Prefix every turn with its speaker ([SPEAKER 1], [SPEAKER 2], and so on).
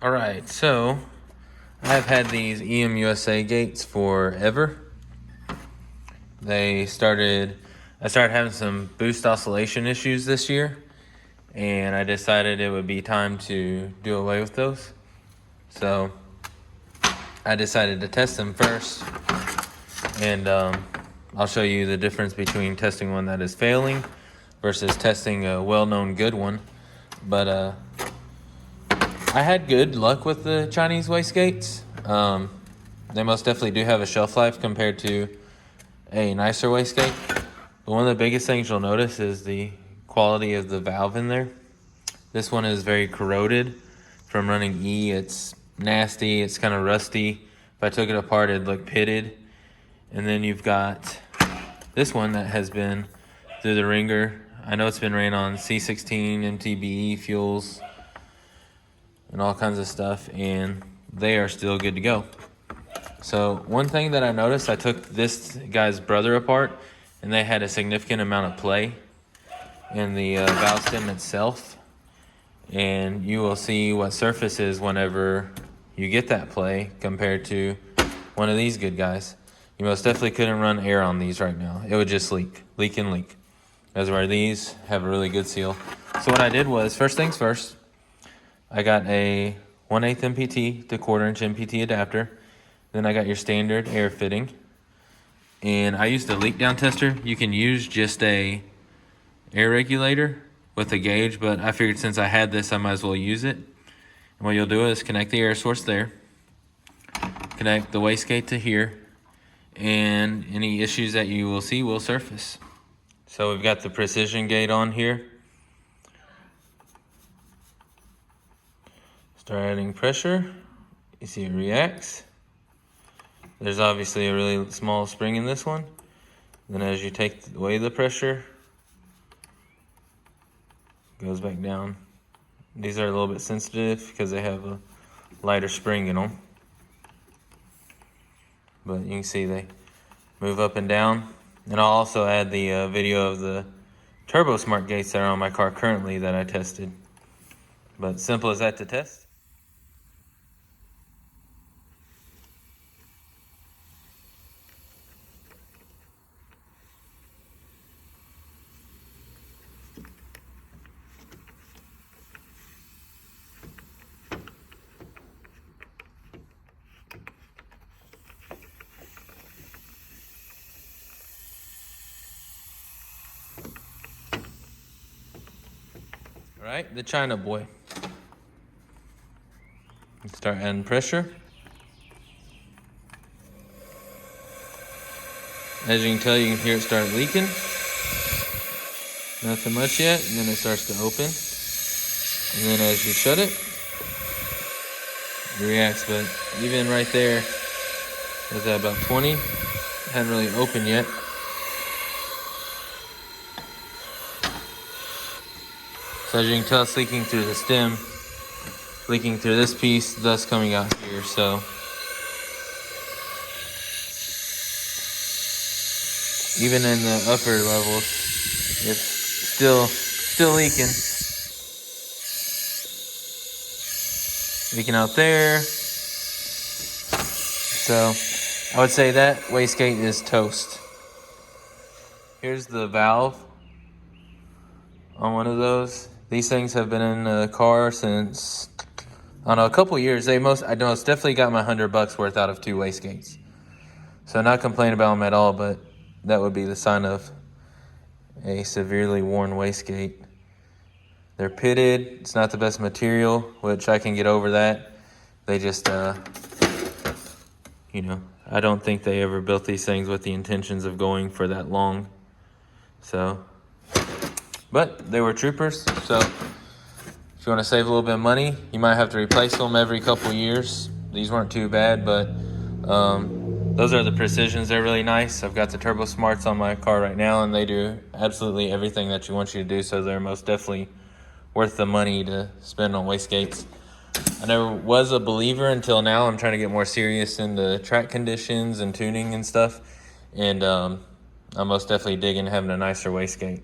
[SPEAKER 1] All right, so I've had these Wastegates forever. I started having some boost oscillation issues this year, and I decided it would be time to do away with those. So I decided to test them first, and I'll show you the difference between testing one that is failing versus testing a well-known good one. But I had good luck with the Chinese wastegates. They most definitely do have a shelf life compared to a nicer wastegate. But one of the biggest things you'll notice is the quality of the valve in there. This one is very corroded from running E. It's nasty, it's kind of rusty. If I took it apart, it'd look pitted. And then you've got this one that has been through the ringer. I know it's been ran on C16, MTBE fuels, and all kinds of stuff, and they are still good to go. So one thing that I noticed, I took this guy's brother apart, and they had a significant amount of play in the valve stem itself. And you will see what surface is whenever you get that play compared to one of these good guys. You most definitely couldn't run air on these right now. It would just leak. That's where these have a really good seal. So what I did was, first things first, I got a 1/8 MPT to 1/4 inch MPT adapter. Then I got your standard air fitting. And I used a leak down tester. You can use just a air regulator with a gauge, but I figured since I had this, I might as well use it. And what you'll do is connect the air source there, connect the wastegate to here, and any issues that you will see will surface. So we've got the precision gate on here. Start adding pressure. You see it reacts. There's obviously a really small spring in this one. Then as you take away the pressure, it goes back down. These are a little bit sensitive because they have a lighter spring in them. But you can see they move up and down. And I'll also add the video of the Turbo Smart gates that are on my car currently that I tested. But simple as that to test. All right, the China boy. Start adding pressure. As you can tell, you can hear it start leaking. Nothing much yet, and then it starts to open. And then as you shut it, it reacts, but even right there, was at about 20. It hadn't really opened yet. So as you can tell, it's leaking through the stem, leaking through this piece, thus coming out here. So even in the upper levels, it's still leaking. Leaking out there. So I would say that wastegate is toast. Here's the valve on one of those. These things have been in the car since, I don't know, a couple years. I know it's definitely got my $100 worth out of 2 wastegates. So not complaining about them at all, but that would be the sign of a severely worn wastegate. They're pitted. It's not the best material, which I can get over that. They just, I don't think they ever built these things with the intentions of going for that long. So, but they were troopers. So if you want to save a little bit of money, you might have to replace them every couple years. These weren't too bad, but those are the Precisions. They're really nice. I've got the Turbo Smarts on my car right now, and they do absolutely everything that you want you to do. So they're most definitely worth the money to spend on wastegates. I never was a believer until now. I'm trying to get more serious into track conditions and tuning and stuff. And I'm most definitely digging having a nicer wastegate.